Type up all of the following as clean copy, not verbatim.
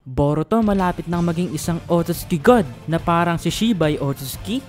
Boruto malapit nang maging isang Otsutsuki God na parang si Shibai Otsutsuki?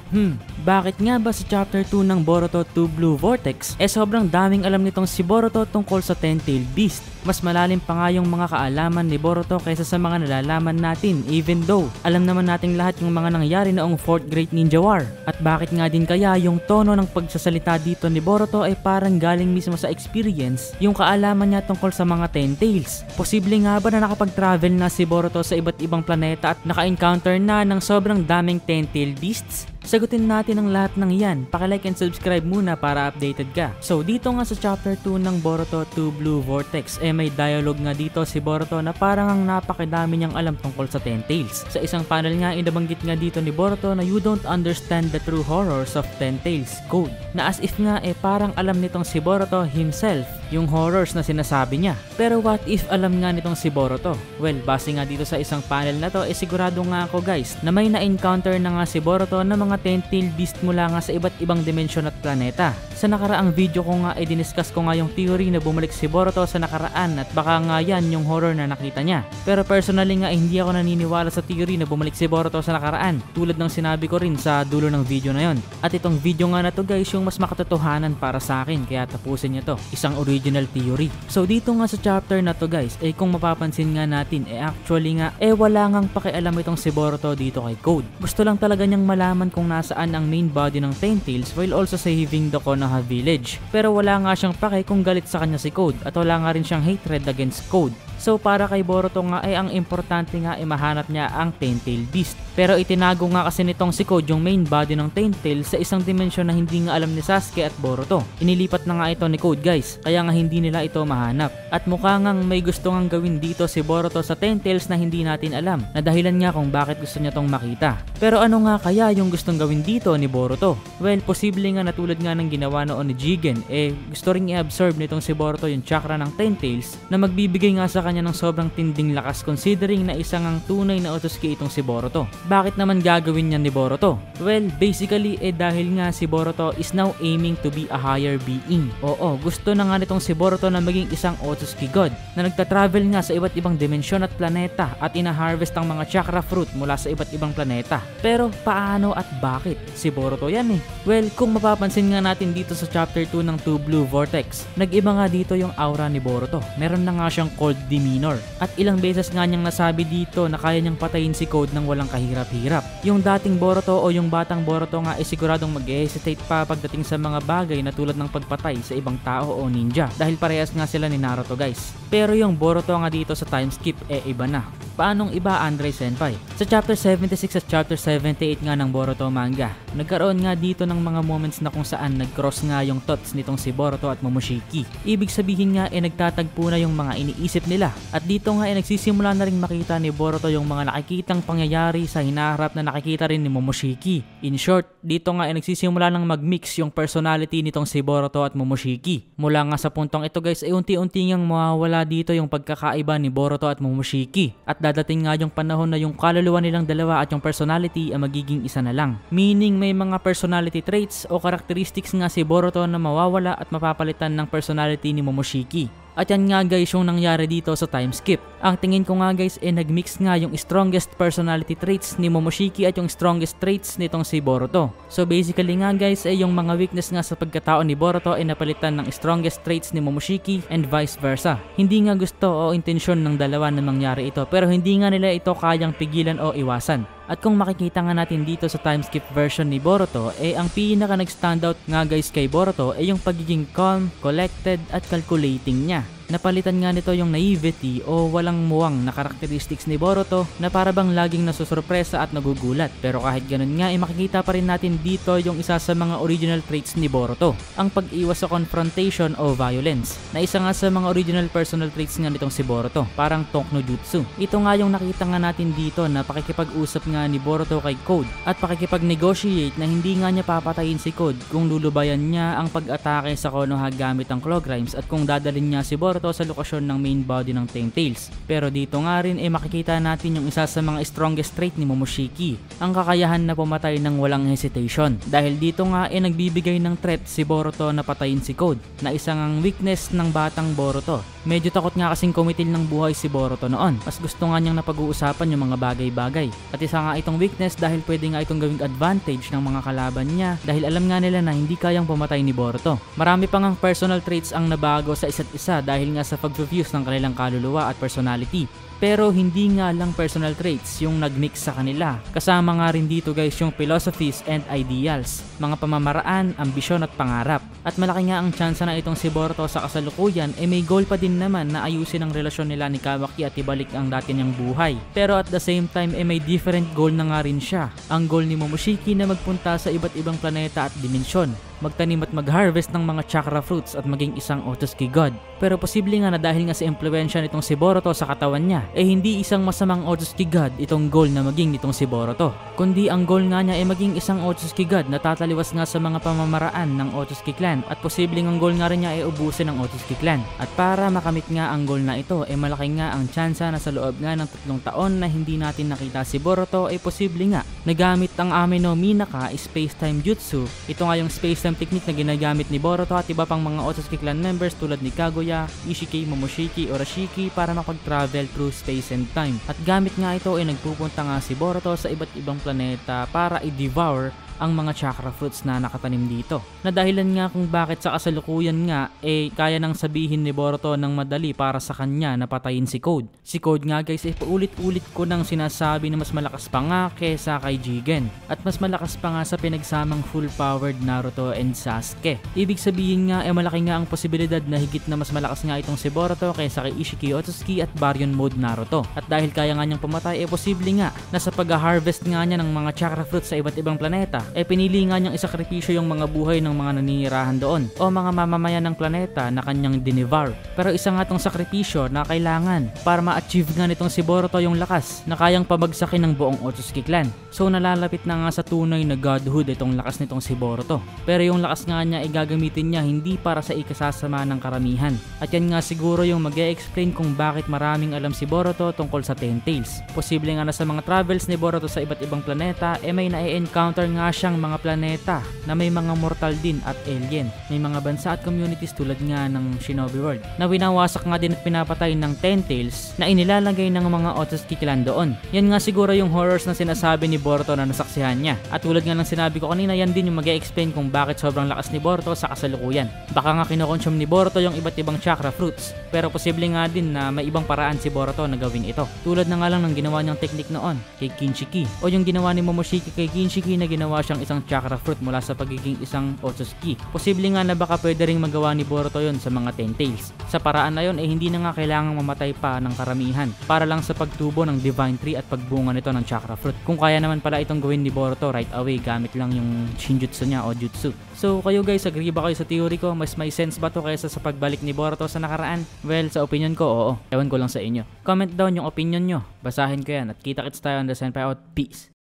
Bakit nga ba sa chapter 2 ng Boruto 2 Blue Vortex sobrang daming alam nitong si Boruto tungkol sa Ten-Tailed Beast? Mas malalim pa nga yung mga kaalaman ni Boruto kaysa sa mga nalalaman natin, even though alam naman nating lahat yung mga nangyari noong 4th Great Ninja War. At bakit nga din kaya yung tono ng pagsasalita dito ni Boruto ay parang galing mismo sa experience yung kaalaman niya tungkol sa mga Ten-Tails? Posible nga ba na nakapag-travel na si Boruto sa iba't ibang planeta at naka-encounter na ng sobrang daming Ten-Tailed Beasts? Sagutin natin ang lahat ng yan. Paki-like and subscribe muna para updated ka. So dito nga sa chapter 2 ng Boruto 2 Blue Vortex may dialogue nga dito si Boruto na parang ang napakadami niyang alam tungkol sa Ten-Tails. Sa isang panel nga inabanggit nga dito ni Boruto na you don't understand the true horrors of Ten-Tails Code. Na as if nga parang alam nitong si Boruto himself yung horrors na sinasabi niya. Pero what if alam nga nitong si Boruto? Well, base nga dito sa isang panel na to sigurado nga ako guys na may na-encounter na nga si Boruto na mga Ten-Tailed Beast mula nga sa iba't ibang dimensyon at planeta. Sa nakaraang video ko nga diniscuss ko nga yung theory na bumalik si Boruto sa nakaraan at baka nga yan yung horror na nakita niya. Pero personally nga hindi ako naniniwala sa theory na bumalik si Boruto sa nakaraan, tulad ng sinabi ko rin sa dulo ng video na yon. At itong video nga na to guys yung mas makatotohanan para sa akin, kaya tapusin niyo to. Isang original theory. So dito nga sa chapter na to guys kung mapapansin nga natin actually nga wala ngang pakialam itong si Boruto dito kay Code. Gusto lang talaga niyang malaman kung nasaan ang main body ng Ten-Tails while also saving the Konoha village. Pero wala nga siyang pake kung galit sa kanya si Code at wala nga rin siyang hatred against Code. So para kay Boruto nga ang importante nga mahanap niya ang Ten-Tailed Beast. Pero itinago nga kasi nitong si Code yung main body ng Ten-Tails sa isang dimensyon na hindi nga alam ni Sasuke at Boruto. Inilipat na nga ito ni Code guys, kaya nga hindi nila ito mahanap. At mukha ngang may gusto ngang gawin dito si Boruto sa Ten-Tails na hindi natin alam, na dahilan nga kung bakit gusto niya tong makita. Pero ano nga kaya yung gustong gawin dito ni Boruto? Well, posible nga na tulad nga ng ginawa noon ni Jigen, gusto ring i-absorb nitong si Boruto yung chakra ng Ten-Tails na magbibigay nga sa kanya ng sobrang tinding lakas considering na isang ang tunay na Otsutsuki itong si Boruto. Bakit naman gagawin niya ni Boruto? Well, basically dahil nga si Boruto is now aiming to be a higher being. Oo, gusto na nga nitong si Boruto na maging isang Otsutsuki God na nagta-travel nga sa iba't ibang dimensyon at planeta at ina-harvest ang mga chakra fruit mula sa iba't ibang planeta. Pero paano at bakit? Si Boruto yan Well, kung mapapansin nga natin dito sa chapter 2 ng 2 Blue Vortex, nag-iba nga dito yung aura ni Boruto. Meron na nga siyang cold demeanor. At ilang beses nga niyang nasabi dito na kaya niyang patayin si Code ng walang kahirap-hirap. Yung dating Boruto o yung batang Boruto nga siguradong mag-hesitate pa pagdating sa mga bagay na tulad ng pagpatay sa ibang tao o ninja dahil parehas nga sila ni Naruto guys. Pero yung Boruto nga dito sa time skip iba na. Paanong iba Andre Senpai? Sa chapter 76 at chapter 78 nga ng Boruto manga, nagkaroon nga dito ng mga moments na kung saan nag-cross nga yung thoughts nitong si Boruto at Momoshiki. Ibig sabihin nga nagtatagpo na yung mga iniisip nila. At dito nga nagsisimula na rin makita ni Boruto yung mga nakikitang pangyayari sa hinaharap na nakikita rin ni Momoshiki. In short, dito nga nagsisimula nang mag-mix yung personality nitong si Boruto at Momoshiki. Mula nga sa puntong ito guys unti-unti ngang mawawala dito yung pagkakaiba ni Boruto at Momoshiki. At dadating nga yung panahon na yung kaluluwa nilang dalawa at yung personality magiging isa na lang. Meaning may mga personality traits o characteristics nga si Boruto na mawawala at mapapalitan ng personality ni Momoshiki. At yan nga guys yung nangyari dito sa time skip. Ang tingin ko nga guys nag-mix nga yung strongest personality traits ni Momoshiki at yung strongest traits nitong si Boruto. So basically nga guys yung mga weakness nga sa pagkatao ni Boruto napalitan ng strongest traits ni Momoshiki and vice versa. Hindi nga gusto o intensyon ng dalawa na mangyari ito pero hindi nga nila ito kayang pigilan o iwasan. At kung makikita nga natin dito sa time skip version ni Boruto ang pinaka nag-standout nga guys kay Boruto yung pagiging calm, collected at calculating niya. Napalitan nga nito yung naivety o walang muwang na characteristics ni Boruto na parabang laging nasusurpresa at nagugulat. Pero kahit ganun nga makikita pa rin natin dito yung isa sa mga original traits ni Boruto, ang pag-iwas sa confrontation o violence, na isa nga sa mga original personal traits nga nitong si Boruto, parang Tonk no Jutsu. Ito nga yung nakita nga natin dito na pakikipag-usap nga ni Boruto kay Code at pakikipag-negotiate na hindi nga niya papatayin si Code kung lulubayan niya ang pag-atake sa Konoha gamit ang Claw Grimes at kung dadalhin niya si Boruto sa lokasyon ng main body ng Ten-Tails. Pero dito nga rin makikita natin yung isa sa mga strongest trait ni Momoshiki, ang kakayahan na pumatay ng walang hesitation. Dahil dito nga nagbibigay ng threat si Boruto na patayin si Code, na isang ang weakness ng batang Boruto. Medyo takot nga kasing kumitil ng buhay si Boruto noon. Mas gusto nga niyang napag-uusapan yung mga bagay-bagay. At isa nga itong weakness dahil pwede nga itong gawing advantage ng mga kalaban niya dahil alam nga nila na hindi kayang pumatay ni Boruto. Marami pa ngang personal traits ang nabago sa isa't isa dahil nga sa pag-reviews ng kanilang kaluluwa at personality. Pero hindi nga lang personal traits yung nagmix sa kanila. Kasama nga rin dito guys yung philosophies and ideals, mga pamamaraan, ambisyon at pangarap. At malaki nga ang tsansa na itong si Boruto sa kasalukuyan may goal pa din naman na ayusin ang relasyon nila ni Kawaki at ibalik ang dati niyang buhay. Pero at the same time may different goal na nga rin siya. Ang goal ni Momoshiki na magpunta sa iba't ibang planeta at dimensyon, magtanim at mag-harvest ng mga chakra fruits at maging isang Otsutsuki God. Pero posible nga na dahil nga sa impluwensya nitong si Boruto sa katawan niya, hindi isang masamang Otsutsuki God itong goal na maging nitong si Boruto. Kundi ang goal nga niya maging isang Otsutsuki God na tataliwas nga sa mga pamamaraan ng Otsutsuki clan at posibleng ang goal nga rin niya ubusin ang Otsutsuki clan. At para makamit nga ang goal na ito malaki nga ang tsansa na sa loob nga ng 3 taon na hindi natin nakita si Boruto posible nga nagamit ang Ame no Minaka Space-Time Jutsu. Ito nga yung space-time technique na ginagamit ni Boruto at iba pang mga Otsutsuki clan members tulad ni Kaguya, Ishiki, Momoshiki, Urashiki para makapag-travel through space and time. At gamit nga ito nagpupunta nga si Boruto sa iba't ibang planeta para i-devour ang mga chakra fruits na nakatanim dito. Na dahilan nga kung bakit sa kasalukuyan nga kaya nang sabihin ni Boruto ng madali para sa kanya na patayin si Code. Si Code nga guys paulit-ulit ko nang sinasabi na mas malakas pa nga kesa kay Jigen at mas malakas pa nga sa pinagsamang full-powered Naruto and Sasuke. Ibig sabihin nga malaki nga ang posibilidad na higit na mas malakas nga itong si Boruto kaysa kay Ishiki Otsutsuki at Baryon Mode Naruto. At dahil kaya nga niyang pumatay posible nga na sa pag-harvest nga niya ng mga chakra fruits sa iba't ibang planeta pinili nga niyang isakripisyo yung mga buhay ng mga naninirahan doon o mga mamamayan ng planeta na kanyang dinevour. Pero isa nga tong sakripisyo na kailangan para ma-achieve nga nitong si Boruto yung lakas na kayang pabagsakin ng buong Otsutsuki clan. So nalalapit na nga sa tunay na godhood itong lakas nitong si Boruto. Pero yung lakas nga niya gagamitin niya hindi para sa ikasasama ng karamihan. At yan nga siguro yung mag-e-explain kung bakit maraming alam si Boruto tungkol sa Ten Tails. Posible nga na sa mga travels ni Boruto sa iba't ibang planeta may na-encounter nga siyang mga planeta na may mga mortal din at alien. May mga bansa at communities tulad nga ng Shinobi World na winawasak nga din at pinapatay ng Ten Tails na inilalagay ng mga Otsutsuki clan doon. Yan nga siguro yung horrors na sinasabi ni Boruto na nasaksihan niya. At tulad nga ng sinabi ko kanina, yan din yung mag-e-explain kung bakit sobrang lakas ni Boruto sa kasalukuyan. Baka nga kinokonsume ni Boruto yung iba't ibang chakra fruits, pero posible nga din na may ibang paraan si Boruto na gawin ito. Tulad na nga lang ng ginawa niyang technique noon kay Kinshiki o yung ginawa ni Momoshiki kay Kinshiki na ginawa siyang isang chakra fruit mula sa pagiging isang Otsutsuki. Posible nga na baka pwede ring magawa ni Boruto yon sa mga Ten Tails. Sa paraan na yon hindi na nga kailangang mamatay pa ng karamihan para lang sa pagtubo ng Divine Tree at pagbunga nito ng chakra fruit. Kung kaya naman pala itong gawin ni Boruto right away gamit lang yung Shinjutsu niya o Jutsu. So kayo guys, agree ba kayo sa theory ko? Mas may sense ba to kaysa sa pagbalik ni Boruto sa nakaraan? Well, sa opinion ko, oo. Ewan ko lang sa inyo. Comment down yung opinion nyo. Basahin ko yan at kita-kits tayo on the Senpai out. Peace!